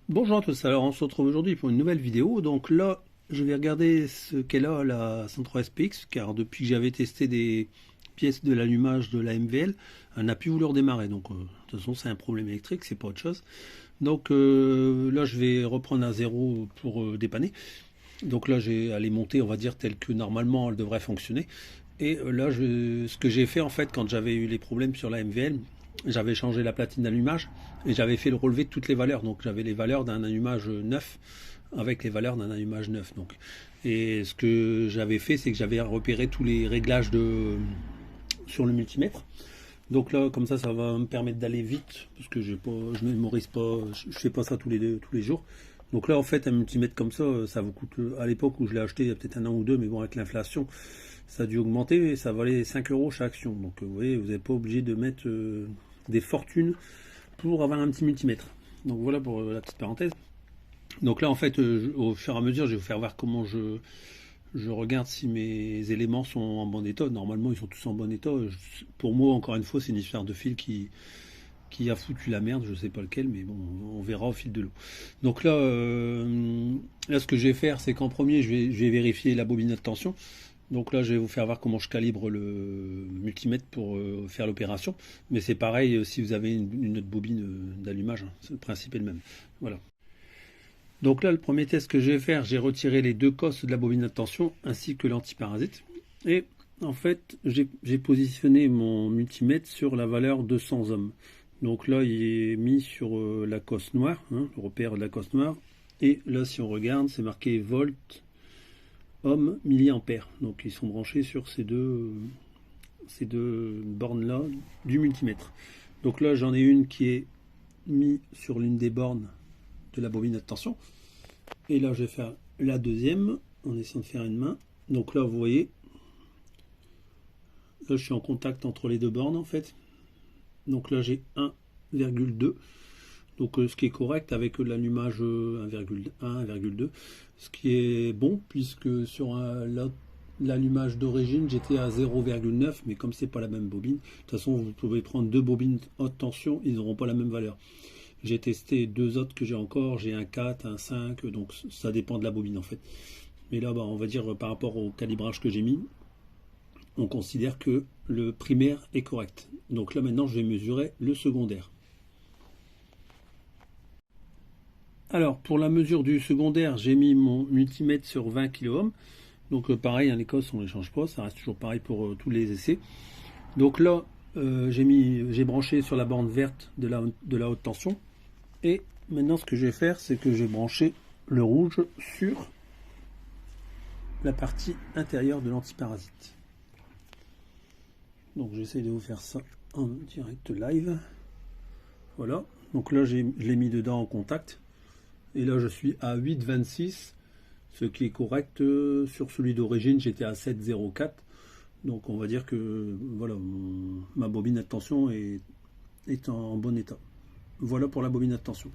Bonjour à tous, alors on se retrouve aujourd'hui pour une nouvelle vidéo. Donc là, je vais regarder ce qu'elle a la 103 SPX, car depuis que j'avais testé des pièces de l'allumage de la MVL, elle n'a plus voulu redémarrer. Donc de toute façon, c'est un problème électrique, c'est pas autre chose. Donc là, je vais reprendre à zéro pour dépanner. Donc là, elle est montée, on va dire, telle que normalement elle devrait fonctionner. Et là, ce que j'ai fait en fait quand j'avais eu les problèmes sur la MVL, j'avais changé la platine d'allumage et j'avais fait le relevé de toutes les valeurs. Donc j'avais les valeurs d'un allumage neuf avec les valeurs d'un allumage neuf. Donc, et ce que j'avais fait, c'est que j'avais repéré tous les réglages sur le multimètre. Donc là, comme ça va me permettre d'aller vite parce que je ne mémorise pas, je fais pas ça tous les jours. Donc là, en fait, un multimètre comme ça vous coûte, à l'époque où je l'ai acheté, il y a peut-être un an ou deux, mais bon, avec l'inflation, ça a dû augmenter et ça valait 5 euros chaque action. Donc vous voyez, vous n'êtes pas obligé de mettre des fortunes pour avoir un petit multimètre. Donc voilà pour la petite parenthèse. Donc là, en fait, au fur et à mesure, je vais vous faire voir comment je regarde si mes éléments sont en bon état. Normalement, ils sont tous en bon état. Pour moi, encore une fois, c'est une histoire de fil qui a foutu la merde, je sais pas lequel, mais bon, on verra au fil de l'eau. Donc là, ce que je vais faire, c'est qu'en premier, je vais vérifier la bobinette de tension. Donc là, je vais vous faire voir comment je calibre le multimètre pour faire l'opération. Mais c'est pareil si vous avez une autre bobine d'allumage, hein. Le principe est le même. Voilà. Donc là, le premier test que je vais faire, j'ai retiré les deux cosses de la bobine de tension ainsi que l'antiparasite. Et en fait, j'ai positionné mon multimètre sur la valeur 200 ohms. Donc là, il est mis sur la cosse noire, hein, le repère de la cosse noire. Et là, si on regarde, c'est marqué volt, ohm, milliampère. Donc ils sont branchés sur ces deux bornes-là du multimètre. Donc là, j'en ai une qui est mise sur l'une des bornes de la bobine de tension. Et là, je vais faire la deuxième en essayant de faire une main. Donc là, vous voyez, là, je suis en contact entre les deux bornes en fait. Donc là, j'ai 1,2. Donc ce qui est correct avec l'allumage 1,1, 1,2. Ce qui est bon puisque sur l'allumage d'origine, j'étais à 0,9. Mais comme c'est pas la même bobine, de toute façon, vous pouvez prendre deux bobines haute tension, ils n'auront pas la même valeur. J'ai testé deux autres que j'ai encore, j'ai un 4, un 5, donc ça dépend de la bobine en fait. Mais là, on va dire par rapport au calibrage que j'ai mis, on considère que le primaire est correct. Donc là maintenant, je vais mesurer le secondaire. Alors pour la mesure du secondaire, j'ai mis mon multimètre sur 20 kΩ. Donc pareil, en Écosse, on ne les change pas, ça reste toujours pareil pour tous les essais. Donc là, j'ai branché sur la borne verte de la haute tension. Et maintenant, ce que je vais faire, c'est que je vais brancher le rouge sur la partie intérieure de l'antiparasite. Donc j'essaie de vous faire ça en direct live. Voilà. Donc là, je l'ai mis dedans en contact. Et là, je suis à 8,26, ce qui est correct. Sur celui d'origine, j'étais à 7,04. Donc on va dire que voilà, ma bobine à tension est en bon état. Voilà pour la bobine à tension.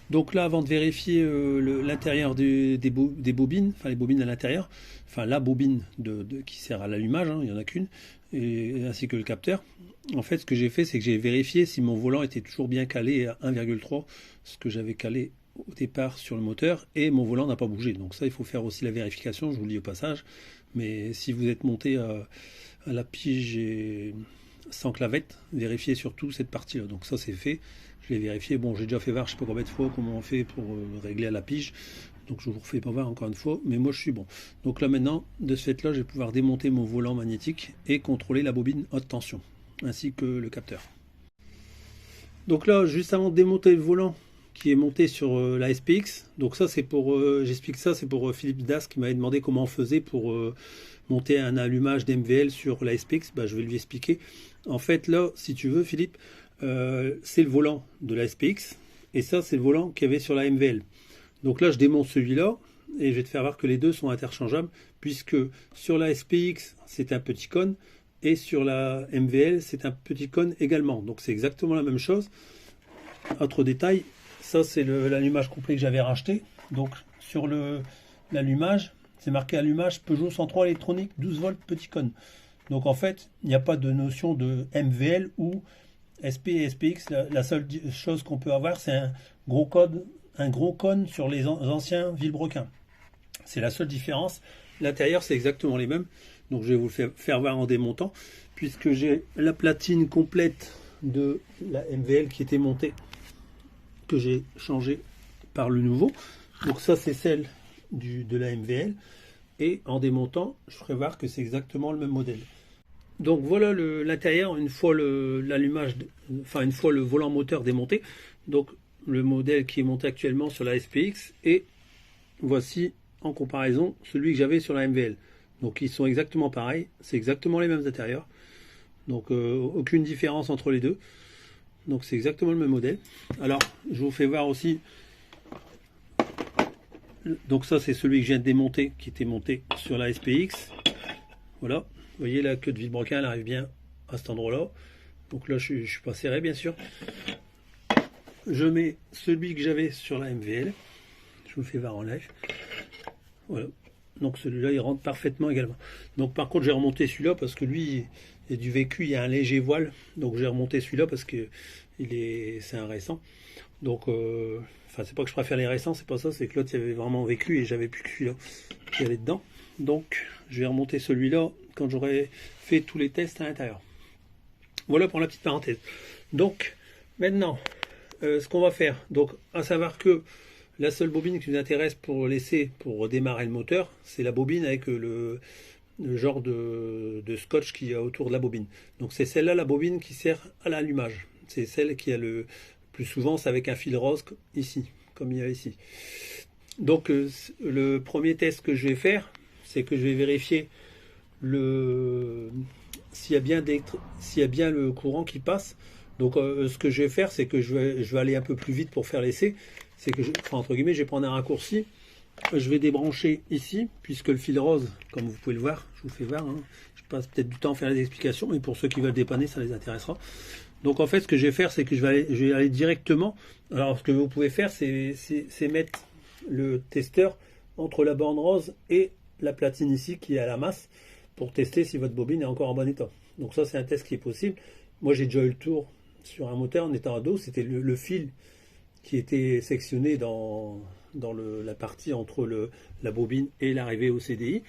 Donc là, avant de vérifier l'intérieur des bobines, enfin les bobines à l'intérieur, enfin la bobine qui sert à l'allumage, hein, il n'y en a qu'une, ainsi que le capteur, en fait ce que j'ai fait, c'est que j'ai vérifié si mon volant était toujours bien calé à 1,3, ce que j'avais calé au départ sur le moteur, et mon volant n'a pas bougé. Donc ça, il faut faire aussi la vérification, je vous le dis au passage, mais si vous êtes monté à la pige et sans clavette, vérifiez surtout cette partie-là. Donc ça, c'est fait. Je l'ai vérifié. Bon, j'ai déjà fait voir, je sais pas combien de fois, comment on fait pour régler à la pige. Donc je vous refais pas voir encore une fois, mais moi je suis bon. Donc là maintenant, de ce fait-là, je vais pouvoir démonter mon volant magnétique et contrôler la bobine haute tension, ainsi que le capteur. Donc là, juste avant de démonter le volant qui est monté sur la SPX, donc ça c'est pour, j'explique ça, c'est pour Philippe Das qui m'avait demandé comment on faisait pour monter un allumage d'MVL sur la SPX. Je vais lui expliquer. En fait là, si tu veux Philippe, c'est le volant de la SPX et ça c'est le volant qu'il y avait sur la MVL. Donc là je démonte celui-là et je vais te faire voir que les deux sont interchangeables puisque sur la SPX c'est un petit cône et sur la MVL c'est un petit cône également. Donc c'est exactement la même chose. Autre détail, ça c'est l'allumage complet que j'avais racheté. Donc sur l'allumage, c'est marqué allumage Peugeot 103 électronique 12 volts petit cône. Donc en fait, il n'y a pas de notion de MVL ou SP et SPX, la seule chose qu'on peut avoir, c'est un gros cône sur les anciens vilebrequins. C'est la seule différence. L'intérieur, c'est exactement les mêmes. Donc je vais vous le faire voir en démontant, puisque j'ai la platine complète de la MVL qui était montée, que j'ai changé par le nouveau. Donc ça, c'est celle de la MVL. Et en démontant, je ferai voir que c'est exactement le même modèle. Donc voilà l'intérieur une fois l'allumage, enfin une fois le volant moteur démonté. Donc le modèle qui est monté actuellement sur la SPX, et voici en comparaison celui que j'avais sur la MVL. Donc ils sont exactement pareils, c'est exactement les mêmes intérieurs. Donc aucune différence entre les deux. Donc c'est exactement le même modèle. Alors je vous fais voir aussi. Donc ça c'est celui que je viens de démonter, qui était monté sur la SPX. Voilà, vous voyez la queue de vilebrequin, elle arrive bien à cet endroit-là. Donc là je suis pas serré bien sûr. Je mets celui que j'avais sur la MVL. Je vous fais voir en live. Voilà. Donc celui-là il rentre parfaitement également. Donc par contre j'ai remonté celui-là parce que lui il y a du vécu, il y a un léger voile. Donc j'ai remonté celui-là parce que c'est un récent. Donc enfin c'est pas que je préfère les récents, c'est pas ça, c'est que l'autre il y avait vraiment vécu et j'avais plus que celui-là qui allait dedans. Donc je vais remonter celui-là quand j'aurai fait tous les tests à l'intérieur. Voilà pour la petite parenthèse. Donc maintenant ce qu'on va faire, donc à savoir que la seule bobine qui nous intéresse pour redémarrer le moteur, c'est la bobine avec le genre de scotch qu'il y a autour de la bobine. Donc c'est celle-là, la bobine qui sert à l'allumage. C'est celle qui a le plus souvent, c'est avec un fil rose ici, comme il y a ici. Donc le premier test que je vais faire, c'est que je vais vérifier s'il y a bien le courant qui passe. Donc ce que je vais faire, c'est que je vais aller un peu plus vite pour faire l'essai. C'est que entre guillemets, je vais prendre un raccourci. Je vais débrancher ici, puisque le fil rose, comme vous pouvez le voir, je vous fais voir, hein, je passe peut-être du temps à faire les explications, mais pour ceux qui veulent dépanner, ça les intéressera. Donc en fait, ce que je vais faire, c'est que je vais aller directement. Alors ce que vous pouvez faire, c'est mettre le testeur entre la borne rose et la platine ici, qui est à la masse, pour tester si votre bobine est encore en bon état. Donc ça, c'est un test qui est possible. Moi, j'ai déjà eu le tour sur un moteur en étant à dos, c'était le fil qui était sectionné dans la partie entre la bobine et l'arrivée au CDI.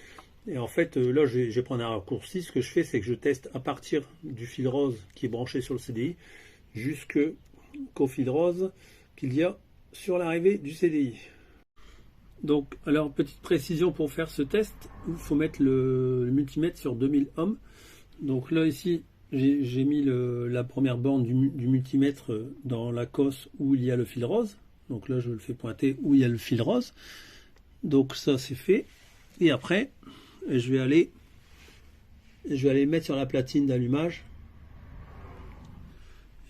Et en fait, là, je vais prendre un raccourci. Ce que je fais, c'est que je teste à partir du fil rose qui est branché sur le CDI jusqu'au fil rose qu'il y a sur l'arrivée du CDI. Donc, alors, petite précision pour faire ce test, il faut mettre le multimètre sur 2000 ohms. Donc là, ici, j'ai mis la première borne du multimètre dans la cosse où il y a le fil rose. Donc là, je le fais pointer où il y a le fil rose. Donc ça, c'est fait. Et après, je vais aller mettre sur la platine d'allumage.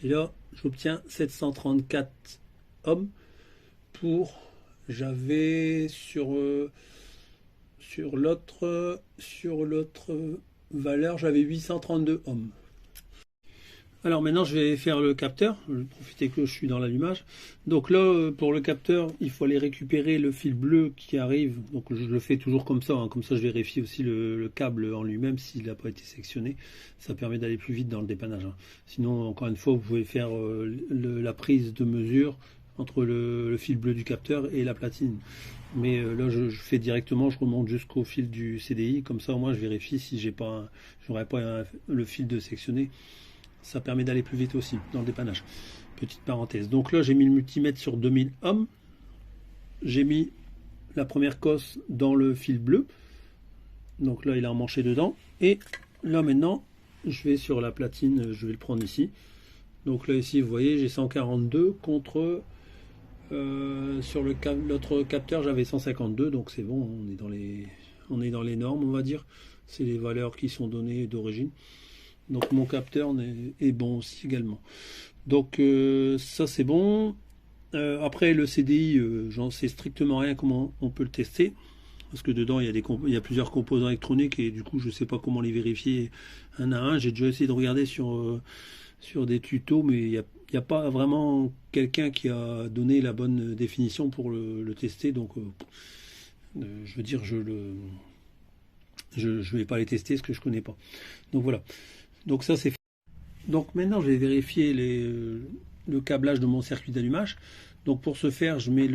Et là, j'obtiens 734 ohms pour... J'avais sur l'autre valeur, j'avais 832 ohms. Alors maintenant, je vais faire le capteur. Je vais profiter que je suis dans l'allumage. Donc là, pour le capteur, il faut aller récupérer le fil bleu qui arrive. Donc je le fais toujours comme ça. Hein. Comme ça, je vérifie aussi le câble en lui-même s'il n'a pas été sectionné. Ça permet d'aller plus vite dans le dépannage. Hein. Sinon, encore une fois, vous pouvez faire la prise de mesure entre le fil bleu du capteur et la platine. Mais là, je fais directement, je remonte jusqu'au fil du CDI. Comme ça, au moins, je vérifie si j'aurais pas le fil de sectionné. Ça permet d'aller plus vite aussi dans le dépannage. Petite parenthèse. Donc là, j'ai mis le multimètre sur 2000 ohms. J'ai mis la première cosse dans le fil bleu. Donc là, il est emmanché dedans. Et là, maintenant, je vais sur la platine. Je vais le prendre ici. Donc là, ici, vous voyez, j'ai 142 contre... sur l'autre capteur, j'avais 152. Donc c'est bon, on est dans les normes, on va dire. C'est les valeurs qui sont données d'origine. Donc mon capteur est bon aussi également. Donc ça c'est bon. Après le CDI, j'en sais strictement rien comment on peut le tester. Parce que dedans il y a plusieurs composants électroniques et du coup je ne sais pas comment les vérifier un à un. J'ai déjà essayé de regarder sur des tutos, mais il n'y a pas vraiment quelqu'un qui a donné la bonne définition pour le tester. Donc je veux dire je vais pas les tester ce que je connais pas. Donc voilà. Donc ça c'est fait. Donc maintenant je vais vérifier le câblage de mon circuit d'allumage. Donc pour ce faire, je mets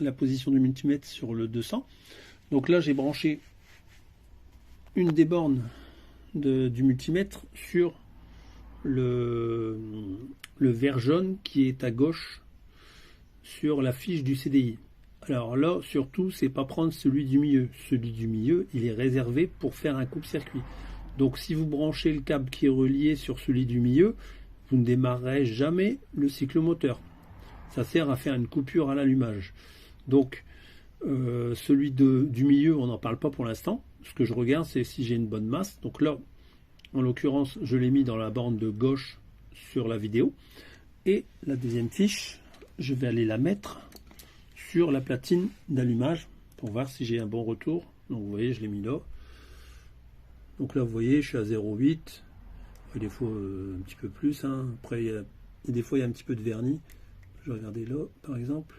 la position du multimètre sur le 200. Donc là j'ai branché une des bornes du multimètre sur le vert jaune qui est à gauche sur la fiche du CDI. Alors là, surtout, c'est pas prendre celui du milieu. Celui du milieu, il est réservé pour faire un coupe-circuit. Donc si vous branchez le câble qui est relié sur celui du milieu, vous ne démarrerez jamais le cyclomoteur. Ça sert à faire une coupure à l'allumage. Donc celui du milieu, on n'en parle pas pour l'instant. Ce que je regarde, c'est si j'ai une bonne masse. Donc là, en l'occurrence, je l'ai mis dans la borne de gauche sur la vidéo. Et la deuxième fiche, je vais aller la mettre sur la platine d'allumage pour voir si j'ai un bon retour. Donc vous voyez, je l'ai mis là. Donc là, vous voyez, je suis à 0,8. Des fois, un petit peu plus. Hein. Après, des fois, il y a un petit peu de vernis. Je vais regarder là, par exemple.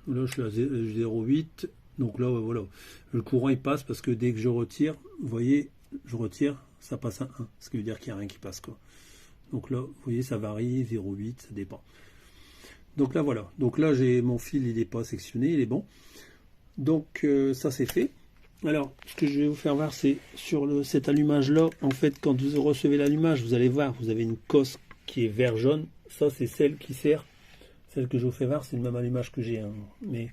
Là, je suis à 0,8. Donc là, voilà. Le courant, il passe parce que dès que je retire, vous voyez, je retire, ça passe à 1. Ce qui veut dire qu'il n'y a rien qui passe, quoi. Donc là, vous voyez, ça varie, 0,8, ça dépend. Donc là, voilà. Donc là, j'ai mon fil, il n'est pas sectionné, il est bon. Donc ça, c'est fait. Alors, ce que je vais vous faire voir, c'est sur cet allumage-là, en fait, quand vous recevez l'allumage, vous allez voir, vous avez une cosse qui est vert jaune. Ça, c'est celle qui sert. Celle que je vous fais voir, c'est le même allumage que j'ai. Hein. Mais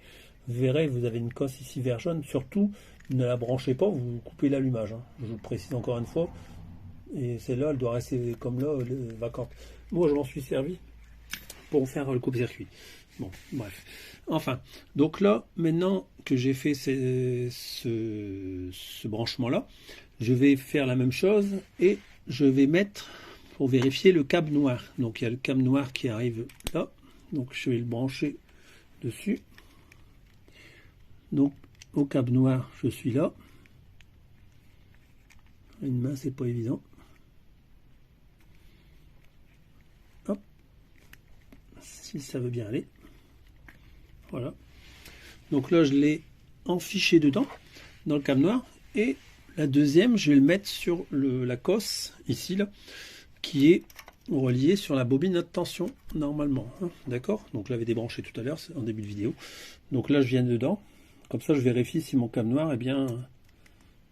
vous verrez, vous avez une cosse ici vert jaune. Surtout, ne la branchez pas, vous coupez l'allumage. Hein. Je vous le précise encore une fois. Et celle-là, elle doit rester comme là, vacante. Moi, je m'en suis servi pour faire le coupe-circuit. Bon, bref. Enfin, donc là, maintenant que j'ai fait ce branchement-là, je vais faire la même chose et je vais mettre, pour vérifier, le câble noir. Donc, il y a le câble noir qui arrive là. Donc, je vais le brancher dessus. Donc, au câble noir, je suis là. Une main, c'est pas évident. Hop. Si ça veut bien aller. Voilà. Donc là, je l'ai enfiché dedans, dans le câble noir. Et la deuxième, je vais le mettre sur la cosse, ici, là, qui est reliée sur la bobine à tension, normalement. Hein, d'accord? Donc je l'avais débranché tout à l'heure, en début de vidéo. Donc là, je viens dedans. Comme ça, je vérifie si mon câble noir est bien...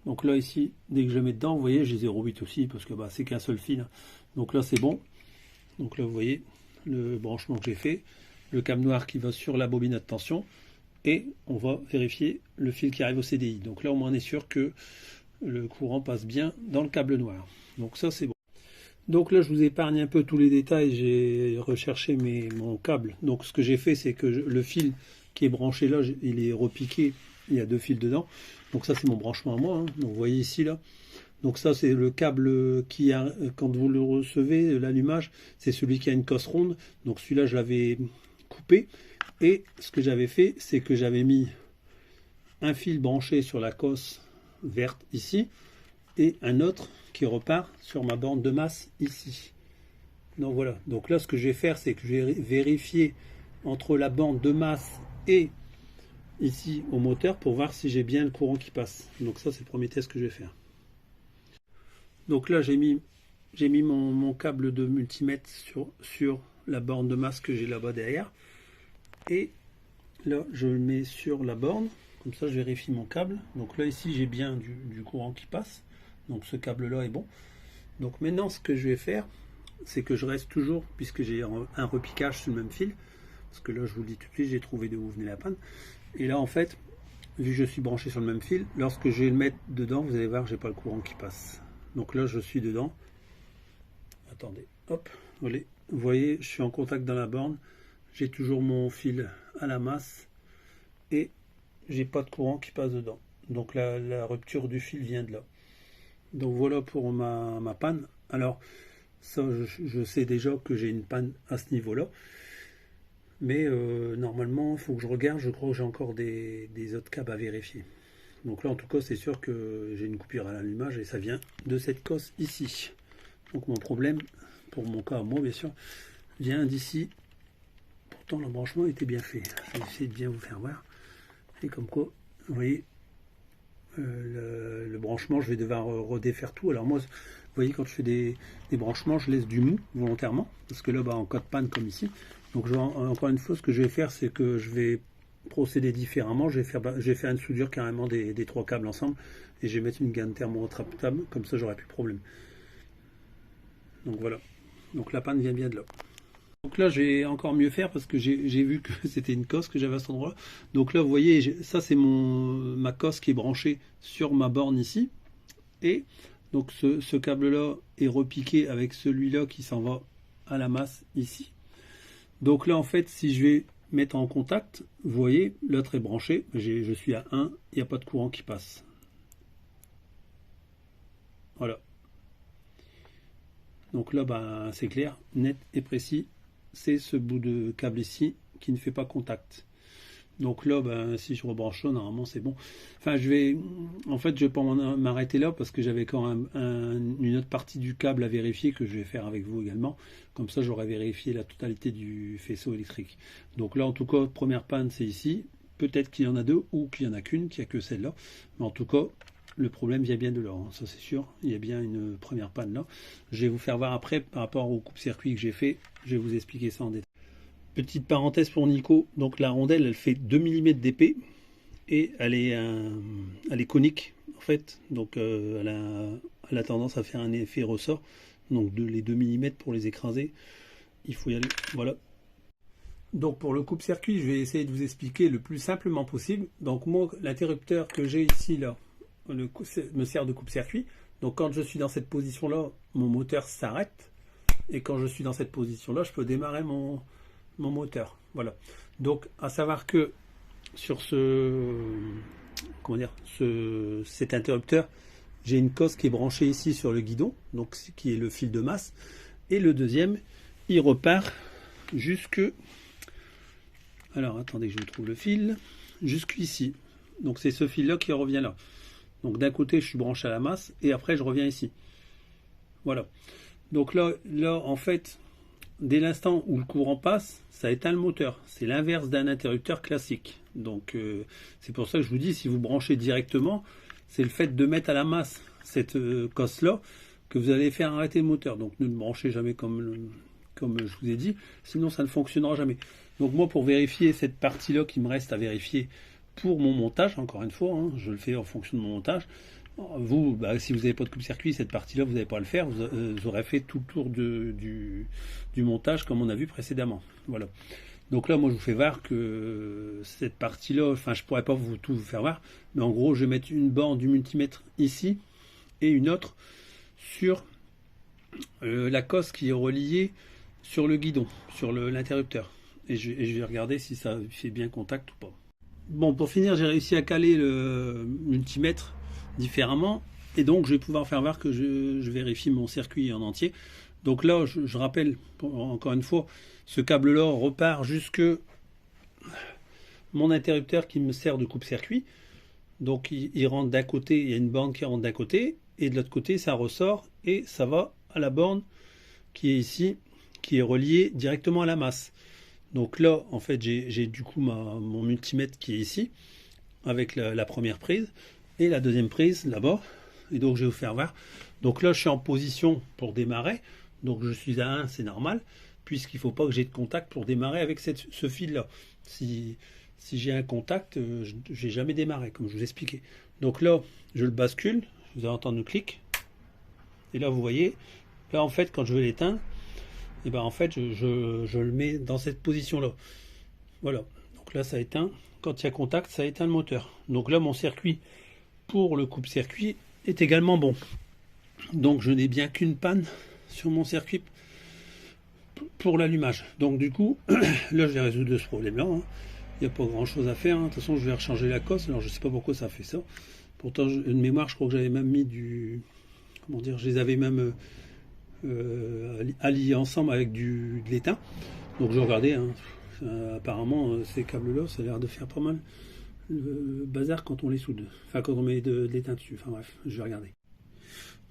Donc là, ici, dès que je mets dedans, vous voyez, j'ai 0,8 aussi, parce que bah, c'est qu'un seul fil. Donc là, c'est bon. Donc là, vous voyez le branchement que j'ai fait. Le câble noir qui va sur la bobine à tension. Et on va vérifier le fil qui arrive au CDI. Donc là, au moins, on est sûr que le courant passe bien dans le câble noir. Donc ça, c'est bon. Donc là, je vous épargne un peu tous les détails. J'ai recherché mon câble. Donc ce que j'ai fait, c'est que le fil qui est branché là, il est repiqué. Il y a deux fils dedans. Donc ça, c'est mon branchement à moi. Hein. Donc vous voyez ici, là. Donc ça, c'est le câble qui a, quand vous le recevez, l'allumage, c'est celui qui a une cosse ronde. Donc celui-là, je l'avais coupé. Et ce que j'avais fait, c'est que j'avais mis un fil branché sur la cosse verte ici et un autre qui repart sur ma borne de masse ici. Donc voilà. Donc là, ce que je vais faire, c'est que je vais vérifier entre la borne de masse et ici au moteur pour voir si j'ai bien le courant qui passe. Donc ça, c'est le premier test que je vais faire. Donc là, j'ai mis mon câble de multimètre sur la borne de masse que j'ai là-bas derrière. Et là, je le mets sur la borne. Comme ça, je vérifie mon câble. Donc là, ici, j'ai bien du courant qui passe. Donc ce câble-là est bon. Donc maintenant, ce que je vais faire, c'est que je reste toujours, puisque j'ai un repiquage sur le même fil. Parce que là, je vous le dis tout de suite, j'ai trouvé d'où venait la panne. Et là, en fait, vu que je suis branché sur le même fil, lorsque je vais le mettre dedans, vous allez voir, j'ai pas le courant qui passe. Donc là, je suis dedans. Attendez, hop, vous voyez, je suis en contact dans la borne. J'ai toujours mon fil à la masse et j'ai pas de courant qui passe dedans. Donc la rupture du fil vient de là. Donc voilà pour ma panne. Alors ça, je sais déjà que j'ai une panne à ce niveau-là. Mais normalement, il faut que je regarde. Je crois que j'ai encore des autres câbles à vérifier. Donc là, en tout cas, c'est sûr que j'ai une coupure à l'allumage et ça vient de cette cosse ici. Donc mon problème, pour mon cas à moi, bien sûr, vient d'ici. Pourtant, le branchement était bien fait. Je vais essayer de bien vous faire voir. Et comme quoi, vous voyez, le branchement, je vais devoir redéfaire tout. Alors moi, voyez, quand je fais des branchements, je laisse du mou volontairement, parce que là, en cas de panne comme ici. Donc encore une fois, ce que je vais faire, c'est que je vais procéder différemment. Je vais faire une soudure carrément des trois câbles ensemble, et je vais mettre une gaine thermo-rétractable, comme ça j'aurai plus de problème. Donc voilà. Donc la panne vient bien de là. Donc là, je vais encore mieux faire parce que j'ai vu que c'était une cosse que j'avais à cet endroit-là. Donc là, vous voyez, ça c'est ma cosse qui est branchée sur ma borne ici. Et donc ce câble-là est repiqué avec celui-là qui s'en va à la masse ici. Donc là, en fait, si je vais mettre en contact, vous voyez, l'autre est branché. Je suis à 1, il n'y a pas de courant qui passe. Voilà. Donc là, c'est clair, net et précis. C'est ce bout de câble ici qui ne fait pas contact. Donc là, si je rebranche ça, normalement c'est bon. Enfin, je vais pas m'arrêter là parce que j'avais quand même une autre partie du câble à vérifier que je vais faire avec vous également. Comme ça, j'aurai vérifié la totalité du faisceau électrique. Donc là, en tout cas, première panne, c'est ici. Peut-être qu'il y en a deux ou qu'il n'y en a qu'une, qu'il n'y a que celle-là. Mais en tout cas, le problème vient bien de là, hein, ça c'est sûr. Il y a bien une première panne là. Je vais vous faire voir après par rapport au coupe-circuit que j'ai fait. Je vais vous expliquer ça en détail. Petite parenthèse pour Nico. Donc la rondelle, elle fait 2 mm d'épée et elle est conique en fait. Donc elle a tendance à faire un effet ressort. Donc les 2 mm pour les écraser, il faut y aller. Voilà. Donc pour le coupe-circuit, je vais essayer de vous expliquer le plus simplement possible. Donc moi, l'interrupteur que j'ai ici là, me sert de coupe-circuit. Donc quand je suis dans cette position là, mon moteur s'arrête, et quand je suis dans cette position là, je peux démarrer mon moteur. Voilà. Donc à savoir que sur cet interrupteur, j'ai une cosse qui est branchée ici sur le guidon, donc qui est le fil de masse, et le deuxième il repart jusque, alors attendez que je vous trouve le fil, jusqu'ici. Donc c'est ce fil là qui revient là. Donc d'un côté je suis branché à la masse et après je reviens ici. Voilà. Donc là en fait, dès l'instant où le courant passe, ça éteint le moteur. C'est l'inverse d'un interrupteur classique. Donc c'est pour ça que je vous dis, si vous branchez directement, c'est le fait de mettre à la masse cette cosse là que vous allez faire arrêter le moteur. Donc ne le branchez jamais comme je vous ai dit, sinon ça ne fonctionnera jamais. Donc moi, pour vérifier cette partie là qui me reste à vérifier pour mon montage, encore une fois, hein, je le fais en fonction de mon montage. Vous, si vous n'avez pas de coupe-circuit, cette partie-là, vous n'avez pas à le faire. Vous aurez fait tout le tour du montage comme on a vu précédemment. Voilà. Donc là, moi, je vous fais voir que cette partie-là, enfin, je pourrais pas tout vous faire voir, mais en gros, je vais mettre une borne du multimètre ici et une autre sur la cosse qui est reliée sur le guidon, sur l'interrupteur. Et je vais regarder si ça fait bien contact ou pas. Bon, pour finir, j'ai réussi à caler le multimètre différemment, et donc je vais pouvoir faire voir que je vérifie mon circuit en entier. Donc là, je rappelle encore une fois, ce câble là repart jusque mon interrupteur qui me sert de coupe-circuit. Donc il rentre d'un côté, il y a une borne qui rentre d'un côté, et de l'autre côté ça ressort et ça va à la borne qui est ici, qui est reliée directement à la masse. Donc là, en fait, j'ai du coup mon multimètre qui est ici, avec la première prise, et la deuxième prise là-bas. Et donc, je vais vous faire voir. Donc là, je suis en position pour démarrer. Donc, je suis à 1, c'est normal, puisqu'il ne faut pas que j'ai de contact pour démarrer avec ce fil-là. Si j'ai un contact, je n'ai jamais démarré, comme je vous expliquais. Donc là, je le bascule. Vous allez entendre le clic. Et là, vous voyez, là, en fait, quand je veux l'éteindre, et en fait je le mets dans cette position là. Voilà, donc là ça éteint, quand il y a contact ça éteint le moteur. Donc là mon circuit pour le coupe-circuit est également bon, donc je n'ai bien qu'une panne sur mon circuit pour l'allumage. Donc du coup là je vais résoudre ce problème là, hein. Il n'y a pas grand chose à faire, hein. De toute façon je vais rechanger la cosse. Alors je sais pas pourquoi ça fait ça, pourtant de mémoire je crois que j'avais même mis comment dire, je les avais même alliés ensemble avec de l'étain. Donc je regardais, hein, apparemment ces câbles là ça a l'air de faire pas mal le bazar quand on les soude, enfin quand on met de l'étain dessus. Enfin bref, je vais regarder.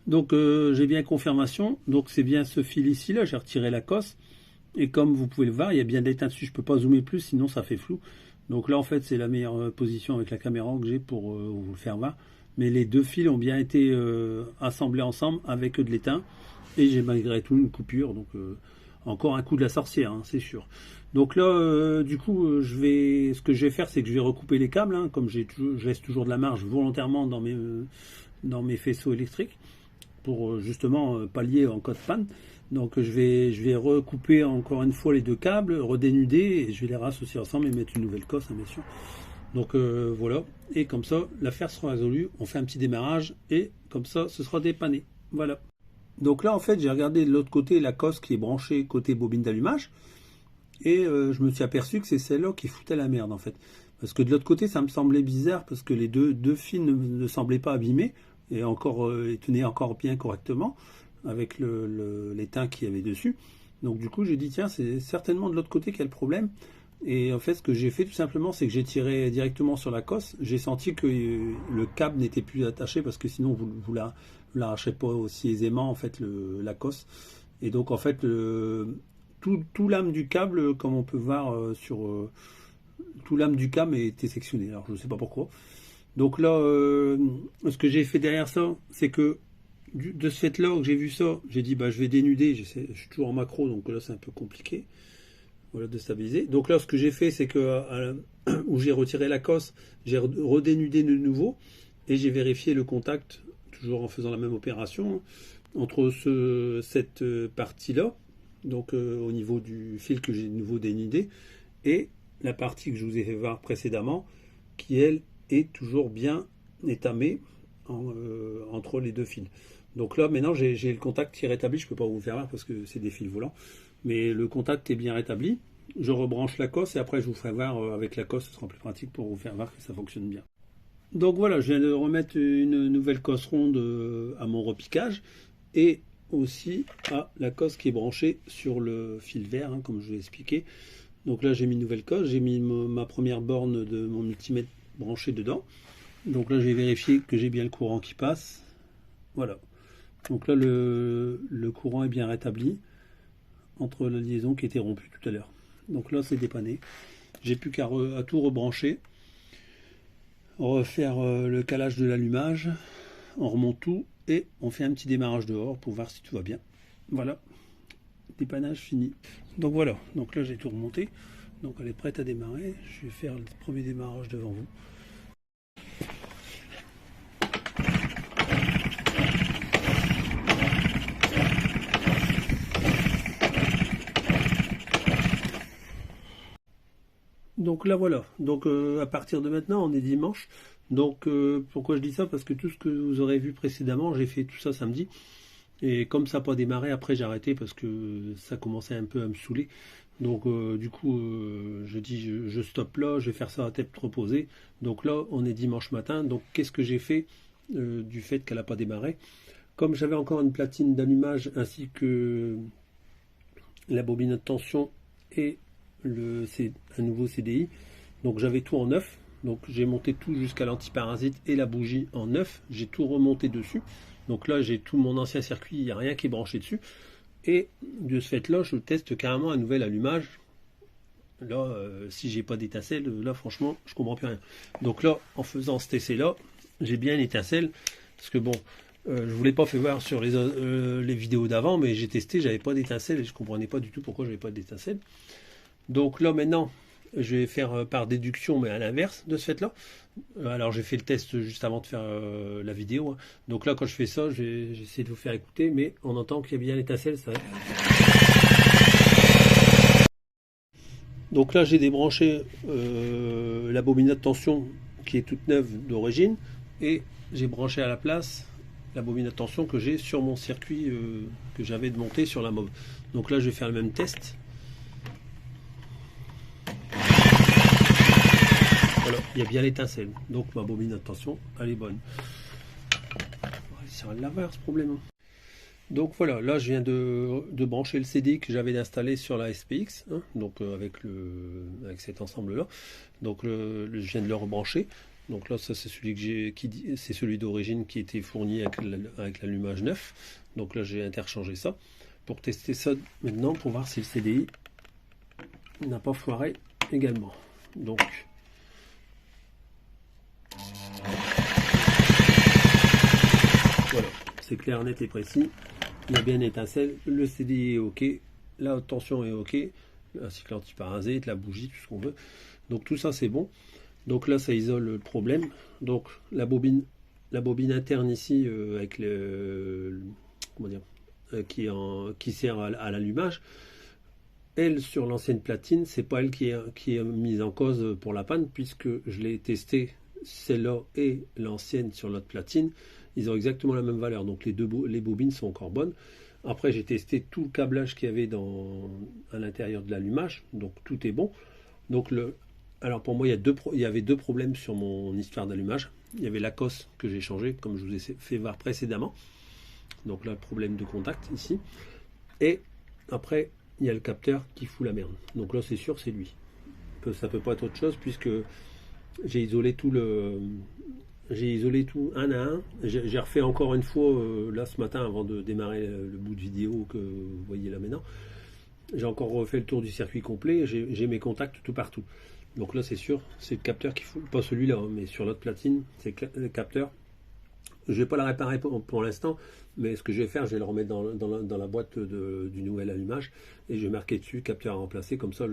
Donc j'ai bien confirmation, donc c'est bien ce fil ici là, j'ai retiré la cosse et comme vous pouvez le voir il y a bien de l'étain dessus. Je peux pas zoomer plus sinon ça fait flou. Donc là en fait c'est la meilleure position avec la caméra que j'ai pour vous le faire voir. mais les deux fils ont bien été assemblés ensemble avec de l'étain, et j'ai malgré tout une coupure, donc encore un coup de la sorcière, hein, c'est sûr. Donc là, du coup, ce que je vais faire, c'est que je vais recouper les câbles, hein, comme je laisse toujours de la marge volontairement dans mes faisceaux électriques, pour justement pallier en cas de panne. Donc je vais recouper encore une fois les deux câbles, redénuder, et je vais les rassocier ensemble et mettre une nouvelle cosse, hein, bien sûr. Donc voilà, et comme ça, l'affaire sera résolue. On fait un petit démarrage, et comme ça, ce sera dépanné. Voilà. Donc là, en fait, j'ai regardé de l'autre côté la cosse qui est branchée côté bobine d'allumage, et je me suis aperçu que c'est celle-là qui foutait la merde, en fait. Parce que de l'autre côté, ça me semblait bizarre, parce que les deux fils ne semblaient pas abîmés, et tenaient encore bien correctement, avec l'étain qu'il y avait dessus. Donc du coup, j'ai dit, tiens, c'est certainement de l'autre côté qu'il y a le problème. Et en fait, ce que j'ai fait tout simplement, c'est que j'ai tiré directement sur la cosse. J'ai senti que le câble n'était plus attaché, parce que sinon vous l'arrachez pas aussi aisément, en fait, la cosse. Et donc en fait, tout l'âme du câble, comme on peut voir tout l'âme du câble était sectionné. Alors je ne sais pas pourquoi. Donc là, ce que j'ai fait derrière ça, c'est que de ce fait-là, que j'ai vu ça, j'ai dit bah je vais dénuder. Je suis toujours en macro, donc là c'est un peu compliqué. Voilà, de stabiliser. Donc là, ce que j'ai fait, c'est que où j'ai retiré la cosse, j'ai redénudé de nouveau, et j'ai vérifié le contact, toujours en faisant la même opération, entre cette partie-là, donc au niveau du fil que j'ai de nouveau dénudé, et la partie que je vous ai fait voir précédemment, qui elle est toujours bien étamée entre les deux fils. Donc là, maintenant, j'ai le contact qui est rétabli. Je ne peux pas vous faire voir parce que c'est des fils volants. Mais le contact est bien rétabli. Je rebranche la cosse et après je vous ferai voir avec la cosse, ce sera plus pratique pour vous faire voir que ça fonctionne bien. Donc voilà, je viens de remettre une nouvelle cosse ronde à mon repiquage, et aussi à la cosse qui est branchée sur le fil vert, hein, comme je vous l'ai expliqué. Donc là j'ai mis une nouvelle cosse, j'ai mis ma première borne de mon multimètre branchée dedans. Donc là je vais vérifier que j'ai bien le courant qui passe. Voilà. Donc là le courant est bien rétabli entre la liaison qui était rompue tout à l'heure. Donc là c'est dépanné. J'ai plus qu'à tout rebrancher, refaire le calage de l'allumage, on remonte tout et on fait un petit démarrage dehors pour voir si tout va bien. Voilà, dépannage fini. Donc voilà, donc là j'ai tout remonté, donc elle est prête à démarrer. Je vais faire le premier démarrage devant vous. Donc là voilà, donc à partir de maintenant on est dimanche. Donc pourquoi je dis ça? Parce que tout ce que vous aurez vu précédemment, j'ai fait tout ça samedi. Et comme ça n'a pas démarré, après j'ai arrêté parce que ça commençait un peu à me saouler. Donc du coup je dis je stoppe là, je vais faire ça à tête reposée. Donc là on est dimanche matin. Donc qu'est-ce que j'ai fait du fait qu'elle n'a pas démarré? Comme j'avais encore une platine d'allumage ainsi que la bobine de tension et un nouveau CDI, donc j'avais tout en neuf. Donc j'ai monté tout jusqu'à l'antiparasite et la bougie en neuf. J'ai tout remonté dessus. Donc là j'ai tout mon ancien circuit, il n'y a rien qui est branché dessus. Et de ce fait là je teste carrément un nouvel allumage. Là si j'ai pas d'étincelle, là franchement je comprends plus rien. Donc là en faisant cet essai là, j'ai bien l'étincelle. Parce que bon, je voulais pas faire voir sur les vidéos d'avant, mais j'ai testé, j'avais pas d'étincelle et je comprenais pas du tout pourquoi j'avais pas d'étincelle. Donc là maintenant je vais faire par déduction, mais à l'inverse de ce fait là. Alors j'ai fait le test juste avant de faire la vidéo, hein. Donc là quand je fais ça, j'essaie de vous faire écouter, mais on entend qu'il y a bien l'étincelle. Donc là j'ai débranché la bobine de tension qui est toute neuve d'origine, et j'ai branché à la place la bobine de tension que j'ai sur mon circuit que j'avais monté sur la mob. Donc là je vais faire le même test. Voilà, il y a bien l'étincelle, donc ma bobine de tension elle est bonne. C'est un laveur ce problème. Donc voilà, là je viens de brancher le CD que j'avais installé sur la SPX, hein, donc avec cet ensemble là. Donc je viens de le rebrancher. Donc là ça c'est celui c'est celui d'origine qui était fourni avec l'allumage neuf. Donc là j'ai interchangé ça pour tester ça maintenant, pour voir si le CDI n'a pas foiré également. Donc c'est clair, net et précis. Il y a bien une étincelle, le CDI est ok, la haute tension est ok, ainsi que l'antiparasite, la bougie, tout ce qu'on veut. Donc tout ça c'est bon. Donc là ça isole le problème. Donc la bobine interne ici avec comment dire, qui sert à l'allumage. Elle, sur l'ancienne platine, c'est pas elle qui est mise en cause pour la panne, puisque je l'ai testé, celle-là et l'ancienne sur l'autre platine, ils ont exactement la même valeur, donc les bobines sont encore bonnes. Après, j'ai testé tout le câblage qu'il y avait à l'intérieur de l'allumage, donc tout est bon. Donc alors pour moi, il y avait deux problèmes sur mon histoire d'allumage. Il y avait la cosse que j'ai changée, comme je vous ai fait voir précédemment. Donc là, problème de contact ici. Et après, il y a le capteur qui fout la merde. Donc là, c'est sûr, c'est lui. Ça peut pas être autre chose puisque j'ai isolé tout un à un. J'ai refait encore une fois là ce matin avant de démarrer le bout de vidéo que vous voyez là maintenant. J'ai encore refait le tour du circuit complet. J'ai mes contacts tout partout. Donc là, c'est sûr, c'est le capteur qui fout. Pas celui-là, hein, mais sur l'autre platine, c'est le capteur. Je vais pas la réparer pour l'instant, mais ce que je vais faire, je vais le remettre dans la boîte du nouvel allumage et je vais marquer dessus capteur à remplacer. Comme ça,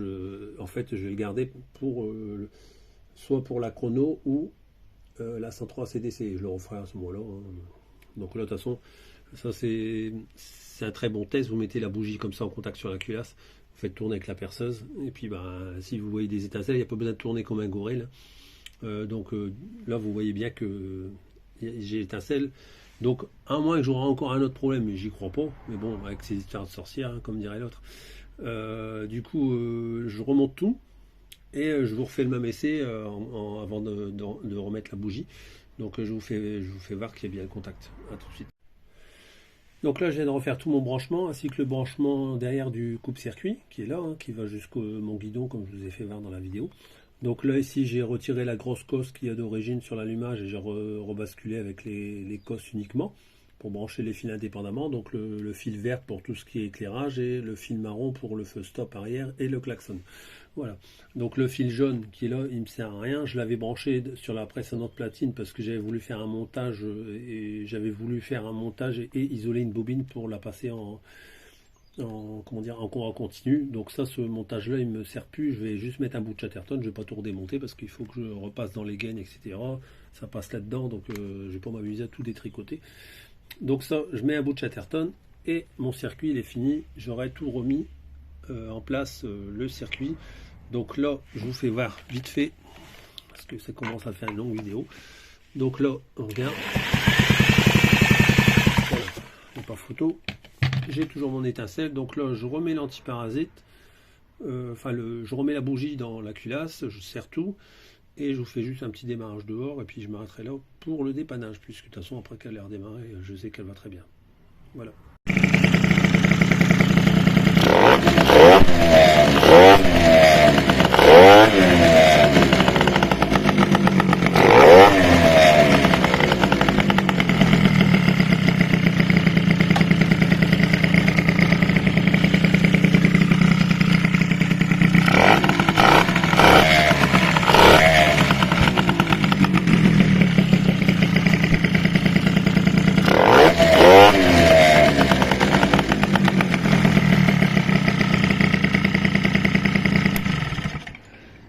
en fait, je vais le garder pour soit pour la chrono ou la 103 CDC. Je le referai à ce moment-là. Hein. Donc là, de toute façon, ça c'est un très bon test. Vous mettez la bougie comme ça en contact sur la culasse, vous faites tourner avec la perceuse et puis si vous voyez des étincelles, il n'y a pas besoin de tourner comme un gorille. Donc là, vous voyez bien que j'ai étincelle. Donc à moins que j'aurai encore un autre problème, mais j'y crois pas, mais bon, avec ces histoires de sorcières, hein, comme dirait l'autre. Du coup je remonte tout et je vous refais le même essai avant de remettre la bougie. Donc je vous fais voir qu'il y a bien le contact. À tout de suite. Donc là je viens de refaire tout mon branchement ainsi que le branchement derrière du coupe-circuit qui est là, hein, qui va jusqu'au mon guidon comme je vous ai fait voir dans la vidéo. Donc là ici j'ai retiré la grosse cosse qu'il y a d'origine sur l'allumage et j'ai rebasculé avec les cosses uniquement pour brancher les fils indépendamment. Donc le fil vert pour tout ce qui est éclairage et le fil marron pour le feu stop arrière et le klaxon. Voilà. Donc le fil jaune qui est là, il me sert à rien. Je l'avais branché sur la précédente platine parce que j'avais voulu faire un montage et isoler une bobine pour la passer en courant continu. Donc ça, ce montage là il me sert plus. Je vais juste mettre un bout de Chatterton, je vais pas tout redémonter parce qu'il faut que je repasse dans les gaines, etc. Ça passe là dedans, donc je vais pas m'amuser à tout détricoter. Donc ça, je mets un bout de Chatterton et mon circuit il est fini. J'aurai tout remis en place, le circuit. Donc là je vous fais voir vite fait parce que ça commence à faire une longue vidéo. Donc là on regarde, voilà, il n'y a pas photo. J'ai toujours mon étincelle, donc là je remets l'antiparasite, je remets la bougie dans la culasse, je serre tout et je vous fais juste un petit démarrage dehors et puis je m'arrêterai là pour le dépannage puisque de toute façon après qu'elle a redémarré je sais qu'elle va très bien. Voilà.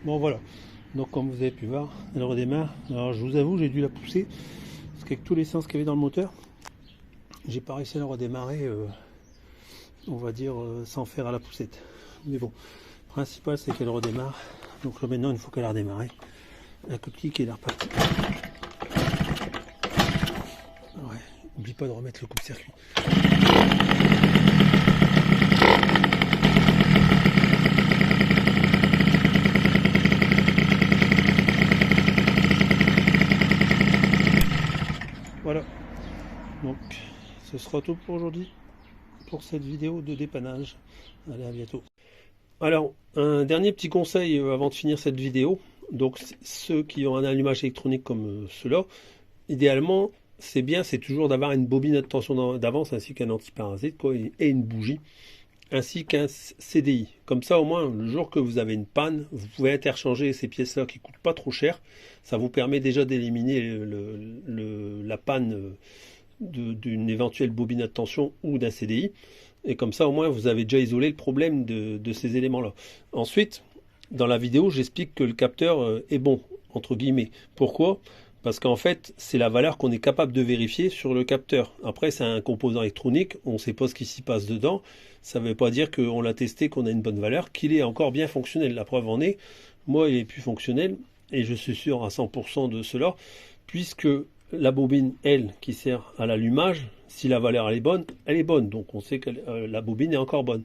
Bon voilà, donc comme vous avez pu voir, elle redémarre. Alors je vous avoue, j'ai dû la pousser, parce qu'avec tous les sens qu'il y avait dans le moteur, j'ai pas réussi à la redémarrer, on va dire, sans faire à la poussette. Mais bon, le principal c'est qu'elle redémarre. Donc là maintenant, une fois qu'elle a redémarré, un coup de clic et elle est repartie. Ouais, n'oublie pas de remettre le coupe-circuit. Voilà, donc ce sera tout pour aujourd'hui, pour cette vidéo de dépannage. Allez, à bientôt. Alors, un dernier petit conseil avant de finir cette vidéo. Donc ceux qui ont un allumage électronique comme cela, idéalement, c'est bien, c'est toujours d'avoir une bobine à tension d'avance ainsi qu'un antiparasite et une bougie, ainsi qu'un CDI. Comme ça, au moins, le jour que vous avez une panne, vous pouvez interchanger ces pièces-là qui ne coûtent pas trop cher. Ça vous permet déjà d'éliminer la panne d'une éventuelle bobine à tension ou d'un CDI. Et comme ça, au moins, vous avez déjà isolé le problème de ces éléments-là. Ensuite, dans la vidéo, j'explique que le capteur est bon, entre guillemets. Pourquoi? Parce qu'en fait, c'est la valeur qu'on est capable de vérifier sur le capteur. Après, c'est un composant électronique, on ne sait pas ce qui s'y passe dedans. Ça ne veut pas dire qu'on l'a testé, qu'on a une bonne valeur, qu'il est encore bien fonctionnel. La preuve en est, moi, il est plus fonctionnel, et je suis sûr à 100% de cela, puisque la bobine, elle, qui sert à l'allumage, si la valeur elle est bonne. Donc on sait que la bobine est encore bonne.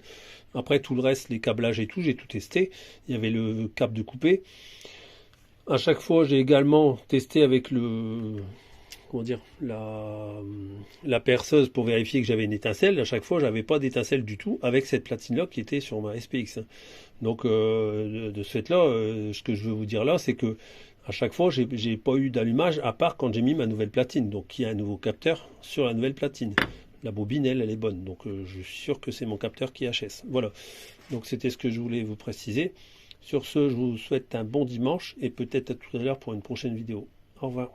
Après, tout le reste, les câblages et tout, j'ai tout testé. Il y avait le câble de coupé. À chaque fois, j'ai également testé avec comment dire, la perceuse pour vérifier que j'avais une étincelle. À chaque fois, j'avais pas d'étincelle du tout avec cette platine-là qui était sur ma SPX. Donc, de ce fait-là, ce que je veux vous dire là, c'est que à chaque fois, j'ai pas eu d'allumage à part quand j'ai mis ma nouvelle platine. Donc, il y a un nouveau capteur sur la nouvelle platine. La bobine, elle est bonne. Donc, je suis sûr que c'est mon capteur qui HS. Voilà. Donc, c'était ce que je voulais vous préciser. Sur ce, je vous souhaite un bon dimanche et peut-être à tout à l'heure pour une prochaine vidéo. Au revoir.